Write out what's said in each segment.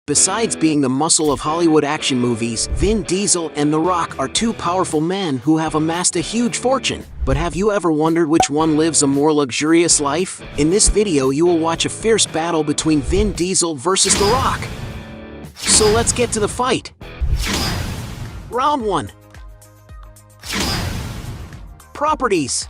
Besides being the muscle of Hollywood action movies, Vin Diesel and The Rock are two powerful men who have amassed a huge fortune. But have you ever wondered which one lives a more luxurious life? In this video you will watch a fierce battle between Vin Diesel versus The Rock. So let's get to the fight. Round 1. Properties.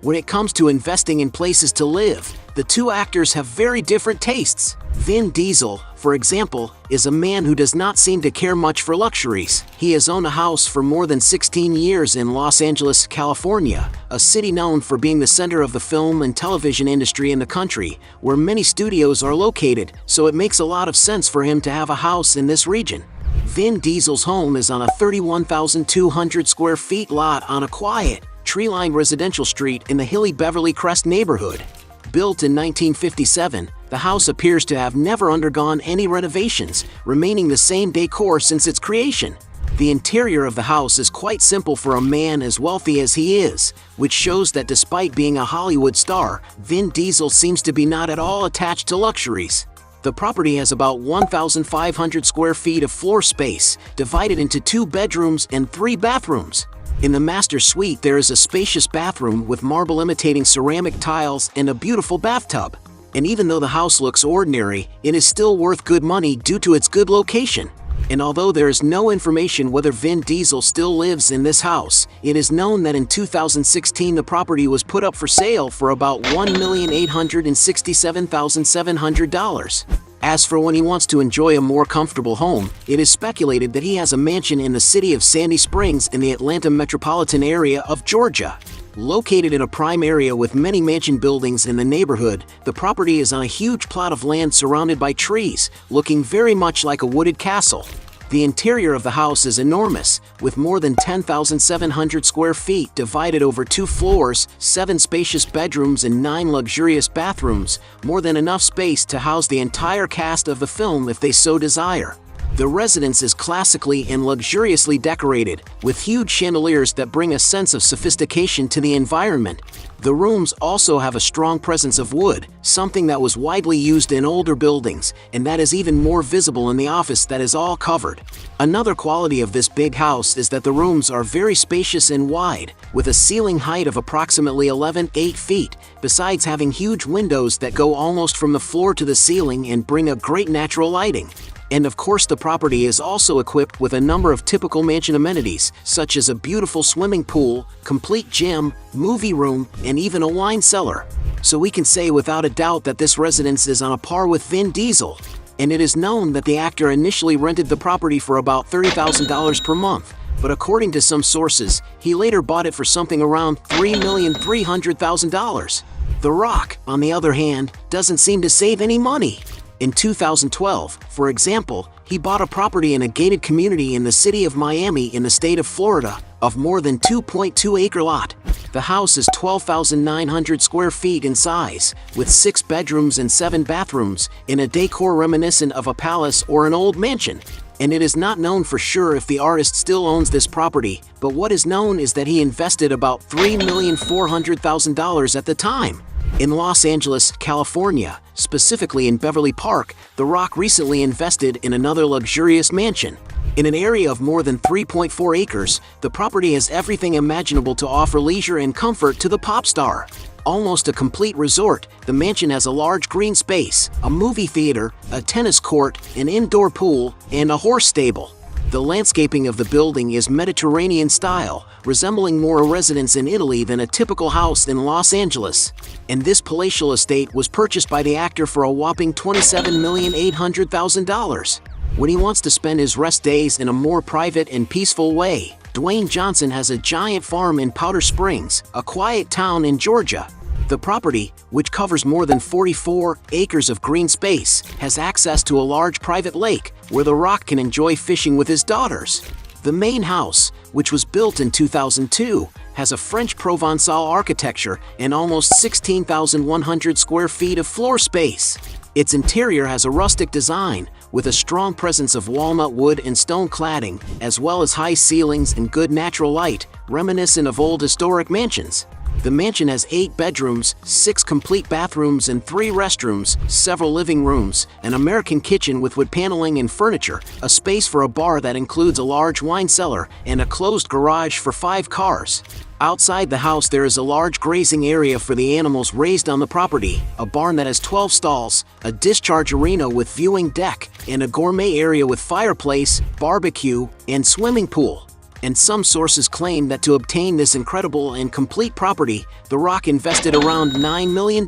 When it comes to investing in places to live, the two actors have very different tastes. Vin Diesel, for example, is a man who does not seem to care much for luxuries. He has owned a house for more than 16 years in Los Angeles, California, a city known for being the center of the film and television industry in the country, where many studios are located, so it makes a lot of sense for him to have a house in this region. Vin Diesel's home is on a 31,200 square feet lot on a quiet, tree-lined residential street in the hilly Beverly Crest neighborhood. Built in 1957, the house appears to have never undergone any renovations, remaining the same decor since its creation. The interior of the house is quite simple for a man as wealthy as he is, which shows that despite being a Hollywood star, Vin Diesel seems to be not at all attached to luxuries. The property has about 1,500 square feet of floor space, divided into 2 bedrooms and 3 bathrooms. In the master suite there is a spacious bathroom with marble imitating ceramic tiles and a beautiful bathtub. And even though the house looks ordinary, it is still worth good money due to its good location. And although there is no information whether Vin Diesel still lives in this house, it is known that in 2016 the property was put up for sale for about $1,867,700. As for when he wants to enjoy a more comfortable home, it is speculated that he has a mansion in the city of Sandy Springs in the Atlanta metropolitan area of Georgia. Located in a prime area with many mansion buildings in the neighborhood, the property is on a huge plot of land surrounded by trees, looking very much like a wooded castle. The interior of the house is enormous, with more than 10,700 square feet divided over 2 floors, 7 spacious bedrooms and 9 luxurious bathrooms, more than enough space to house the entire cast of the film if they so desire. The residence is classically and luxuriously decorated, with huge chandeliers that bring a sense of sophistication to the environment. The rooms also have a strong presence of wood, something that was widely used in older buildings, and that is even more visible in the office that is all covered. Another quality of this big house is that the rooms are very spacious and wide, with a ceiling height of approximately 11.8 feet, besides having huge windows that go almost from the floor to the ceiling and bring a great natural lighting. And of course the property is also equipped with a number of typical mansion amenities, such as a beautiful swimming pool, complete gym, movie room, and even a wine cellar. So we can say without a doubt that this residence is on a par with Vin Diesel. And it is known that the actor initially rented the property for about $30,000 per month, but according to some sources, he later bought it for something around $3,300,000. The Rock, on the other hand, doesn't seem to save any money. In 2012, for example, he bought a property in a gated community in the city of Miami in the state of Florida, of more than 2.2-acre lot. The house is 12,900 square feet in size, with 6 bedrooms and 7 bathrooms, in a decor reminiscent of a palace or an old mansion. And it is not known for sure if the artist still owns this property, but what is known is that he invested about $3,400,000 at the time. In Los Angeles, California, specifically in Beverly Park, The Rock recently invested in another luxurious mansion. In an area of more than 3.4 acres, the property has everything imaginable to offer leisure and comfort to the pop star. Almost a complete resort, the mansion has a large green space, a movie theater, a tennis court, an indoor pool, and a horse stable. The landscaping of the building is Mediterranean style, resembling more a residence in Italy than a typical house in Los Angeles. And this palatial estate was purchased by the actor for a whopping $27,800,000. When he wants to spend his rest days in a more private and peaceful way, Dwayne Johnson has a giant farm in Powder Springs, a quiet town in Georgia. The property, which covers more than 44 acres of green space, has access to a large private lake where The Rock can enjoy fishing with his daughters. The main house, which was built in 2002, has a French Provençal architecture and almost 16,100 square feet of floor space. Its interior has a rustic design, with a strong presence of walnut wood and stone cladding, as well as high ceilings and good natural light, reminiscent of old historic mansions. The mansion has 8 bedrooms, 6 complete bathrooms and 3 restrooms, several living rooms, an American kitchen with wood paneling and furniture, a space for a bar that includes a large wine cellar, and a closed garage for 5 cars. Outside the house there is a large grazing area for the animals raised on the property, a barn that has 12 stalls, a discharge arena with viewing deck, and a gourmet area with fireplace, barbecue, and swimming pool. And some sources claim that to obtain this incredible and complete property, The Rock invested around $9 million.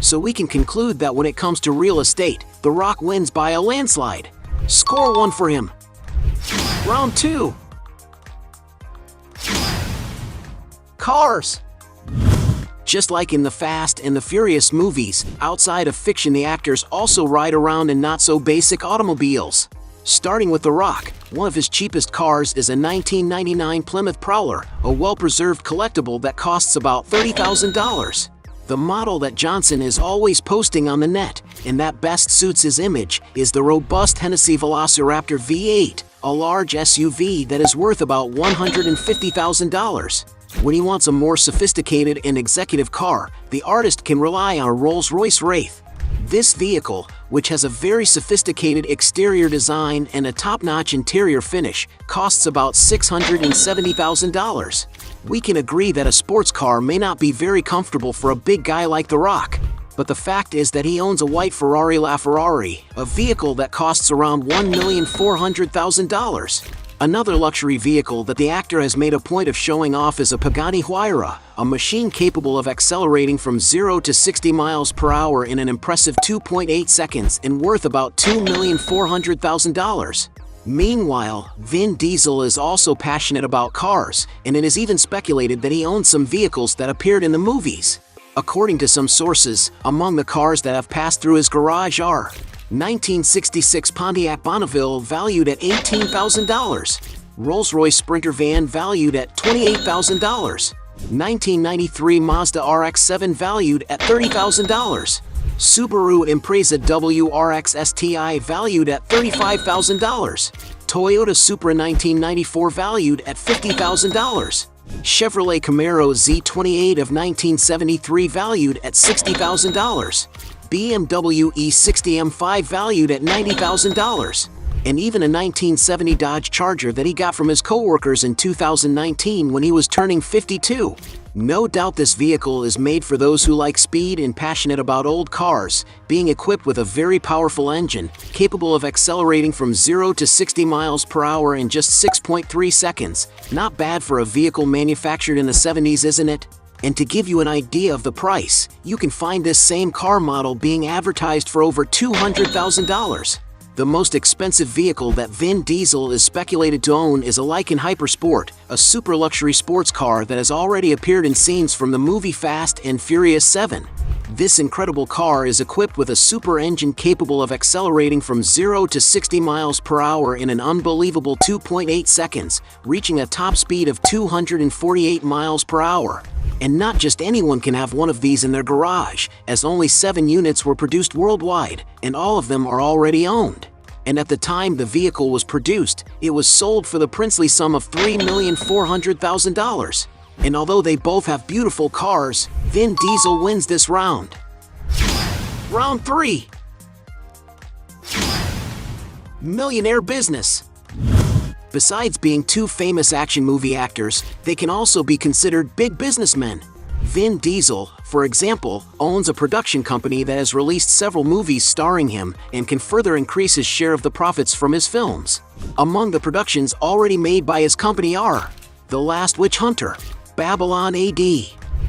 So we can conclude that when it comes to real estate, The Rock wins by a landslide. Score 1 for him. Round 2. Cars. Just like in the Fast and the Furious movies, outside of fiction the actors also ride around in not-so-basic automobiles. Starting with The Rock, one of his cheapest cars is a 1999 Plymouth Prowler, a well-preserved collectible that costs about $30,000. The model that Johnson is always posting on the net, and that best suits his image, is the robust Hennessy Velociraptor V8, a large SUV that is worth about $150,000. When he wants a more sophisticated and executive car, the artist can rely on a Rolls-Royce Wraith. This vehicle, which has a very sophisticated exterior design and a top-notch interior finish, costs about $670,000. We can agree that a sports car may not be very comfortable for a big guy like The Rock, but the fact is that he owns a white Ferrari LaFerrari, a vehicle that costs around $1,400,000. Another luxury vehicle that the actor has made a point of showing off is a Pagani Huayra, a machine capable of accelerating from 0 to 60 miles per hour in an impressive 2.8 seconds and worth about $2,400,000. Meanwhile, Vin Diesel is also passionate about cars, and it is even speculated that he owns some vehicles that appeared in the movies. According to some sources, among the cars that have passed through his garage are 1966 Pontiac Bonneville valued at $18,000, Rolls-Royce Sprinter van valued at $28,000, 1993 Mazda RX-7 valued at $30,000, Subaru Impreza WRX STI valued at $35,000, Toyota Supra 1994 valued at $50,000, Chevrolet Camaro Z28 of 1973 valued at $60,000, BMW E60 M5 valued at $90,000, and even a 1970 Dodge Charger that he got from his co-workers in 2019 when he was turning 52. No doubt this vehicle is made for those who like speed and passionate about old cars, being equipped with a very powerful engine, capable of accelerating from 0 to 60 miles per hour in just 6.3 seconds. Not bad for a vehicle manufactured in the 70s, isn't it? And to give you an idea of the price, you can find this same car model being advertised for over $200,000. The most expensive vehicle that Vin Diesel is speculated to own is a Lykan Hypersport, a super luxury sports car that has already appeared in scenes from the movie Fast and Furious 7. This incredible car is equipped with a super engine capable of accelerating from 0 to 60 miles per hour in an unbelievable 2.8 seconds, reaching a top speed of 248 miles per hour. And not just anyone can have one of these in their garage, as only 7 units were produced worldwide, and all of them are already owned. And at the time the vehicle was produced, it was sold for the princely sum of $3,400,000. And although they both have beautiful cars, Vin Diesel wins this round. Round 3. Millionaire business. Besides being 2 famous action movie actors, they can also be considered big businessmen. Vin Diesel, for example, owns a production company that has released several movies starring him and can further increase his share of the profits from his films. Among the productions already made by his company are The Last Witch Hunter, Babylon AD,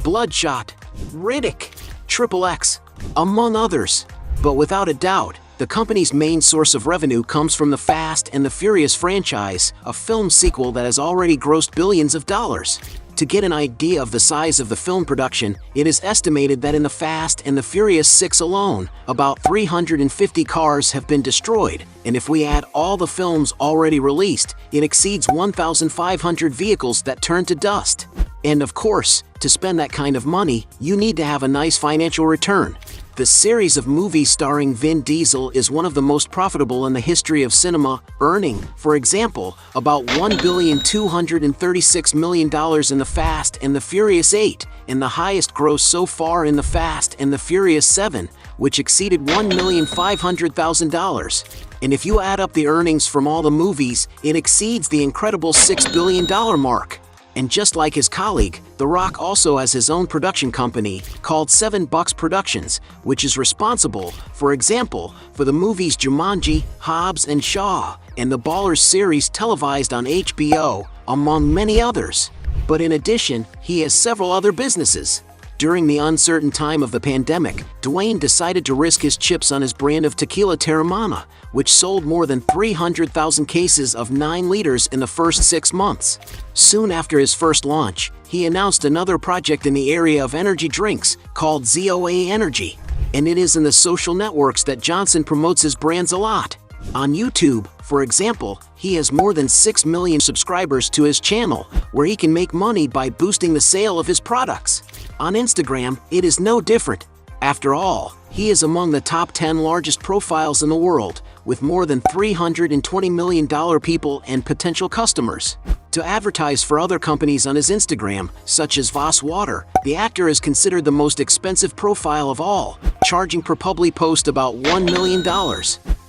Bloodshot, Riddick, XXX, among others. But without a doubt, the company's main source of revenue comes from the Fast and the Furious franchise, a film sequel that has already grossed billions of dollars. To get an idea of the size of the film production, it is estimated that in the Fast and the Furious 6 alone, about 350 cars have been destroyed, and if we add all the films already released, it exceeds 1,500 vehicles that turn to dust. And of course, to spend that kind of money, you need to have a nice financial return. The series of movies starring Vin Diesel is one of the most profitable in the history of cinema, earning, for example, about $1,236,000,000 in The Fast and the Furious 8, and the highest gross so far in The Fast and the Furious 7, which exceeded $1,500,000. And if you add up the earnings from all the movies, it exceeds the incredible $6 billion mark. And just like his colleague, The Rock also has his own production company called $7 Productions, which is responsible, for example, for the movies Jumanji, Hobbs and Shaw, and the Ballers series televised on HBO, among many others. But in addition, he has several other businesses. During the uncertain time of the pandemic, Dwayne decided to risk his chips on his brand of tequila Terramana, which sold more than 300,000 cases of 9 liters in the first 6 months. Soon after his first launch, he announced another project in the area of energy drinks called ZOA Energy. And it is in the social networks that Johnson promotes his brands a lot. On YouTube, for example, he has more than 6 million subscribers to his channel, where he can make money by boosting the sale of his products. On Instagram, it is no different. After all, he is among the top 10 largest profiles in the world, with more than $320 million people and potential customers. To advertise for other companies on his Instagram, such as Voss Water, the actor is considered the most expensive profile of all, charging per public post about $1 million.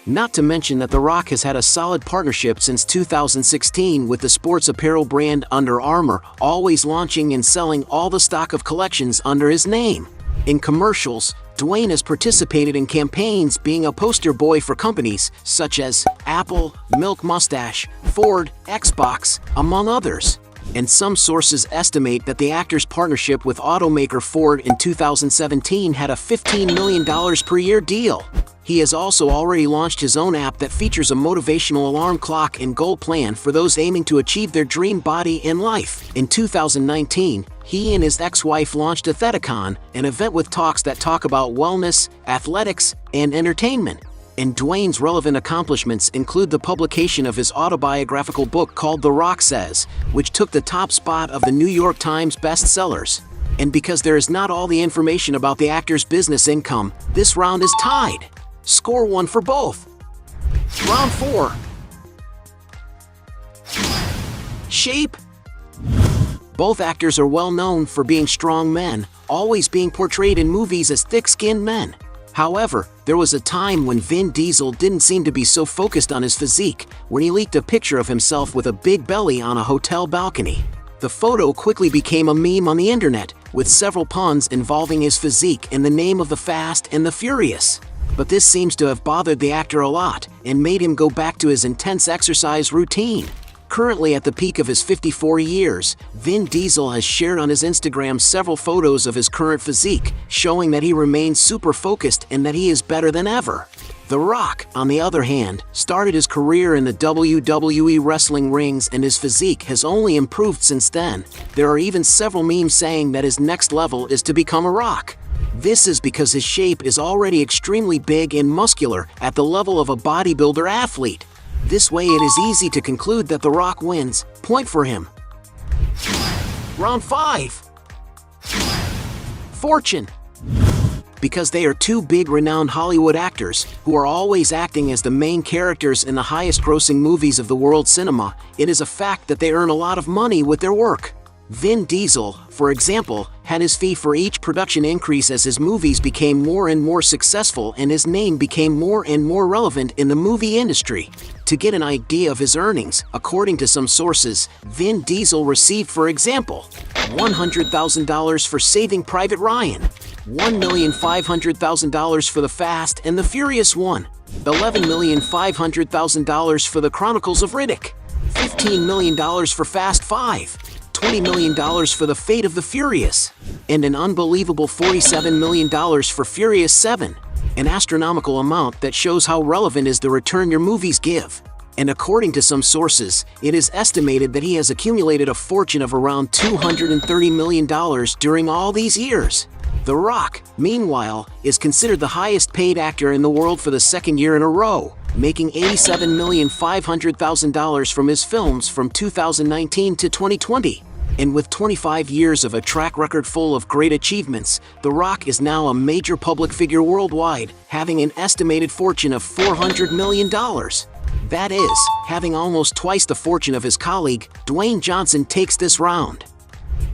Not to mention that The Rock has had a solid partnership since 2016 with the sports apparel brand Under Armour, always launching and selling all the stock of collections under his name. In commercials, Dwayne has participated in campaigns being a poster boy for companies such as Apple, Milk Mustache, Ford, Xbox, among others. And some sources estimate that the actor's partnership with automaker Ford in 2017 had a $15 million per year deal. He has also already launched his own app that features a motivational alarm clock and goal plan for those aiming to achieve their dream body and life. In 2019, he and his ex-wife launched Athleticon, an event with talks that talk about wellness, athletics, and entertainment. And Dwayne's relevant accomplishments include the publication of his autobiographical book called The Rock Says, which took the top spot of the New York Times bestsellers. And because there is not all the information about the actor's business income, this round is tied. Score 1 for both. Round 4. Shape. Both actors are well known for being strong men, always being portrayed in movies as thick-skinned men. However, there was a time when Vin Diesel didn't seem to be so focused on his physique, when he leaked a picture of himself with a big belly on a hotel balcony. The photo quickly became a meme on the internet, with several puns involving his physique and the name of The Fast and the Furious. But this seems to have bothered the actor a lot and made him go back to his intense exercise routine. Currently at the peak of his 54 years, Vin Diesel has shared on his Instagram several photos of his current physique, showing that he remains super focused and that he is better than ever. The Rock, on the other hand, started his career in the WWE wrestling rings and his physique has only improved since then. There are even several memes saying that his next level is to become a Rock. This is because his shape is already extremely big and muscular at the level of a bodybuilder athlete. This way it is easy to conclude that The Rock wins. Point for him. Round 5. Fortune. Because they are two big renowned Hollywood actors who are always acting as the main characters in the highest grossing movies of the world cinema, it is a fact that they earn a lot of money with their work. Vin Diesel, for example, had his fee for each production increase as his movies became more and more successful and his name became more and more relevant in the movie industry. To get an idea of his earnings, according to some sources, Vin Diesel received, for example, $100,000 for Saving Private Ryan, $1,500,000 for The Fast and the Furious 1, $11,500,000 for The Chronicles of Riddick, $15 million for Fast 5, $20 million for The Fate of the Furious, and an unbelievable $47 million for Furious 7, an astronomical amount that shows how relevant is the return your movies give. And according to some sources, it is estimated that he has accumulated a fortune of around $230 million during all these years. The Rock, meanwhile, is considered the highest paid actor in the world for the second year in a row, making $87,500,000 from his films from 2019 to 2020. And with 25 years of a track record full of great achievements, The Rock is now a major public figure worldwide, having an estimated fortune of $400 million. That is, having almost twice the fortune of his colleague, Dwayne Johnson takes this round.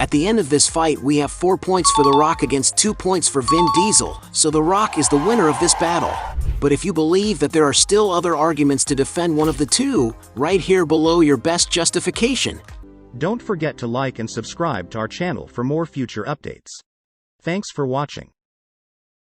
At the end of this fight, we have 4 points for The Rock against 2 points for Vin Diesel, so The Rock is the winner of this battle. But if you believe that there are still other arguments to defend one of the two, write here below your best justification. Don't forget to like and subscribe to our channel for more future updates. Thanks for watching.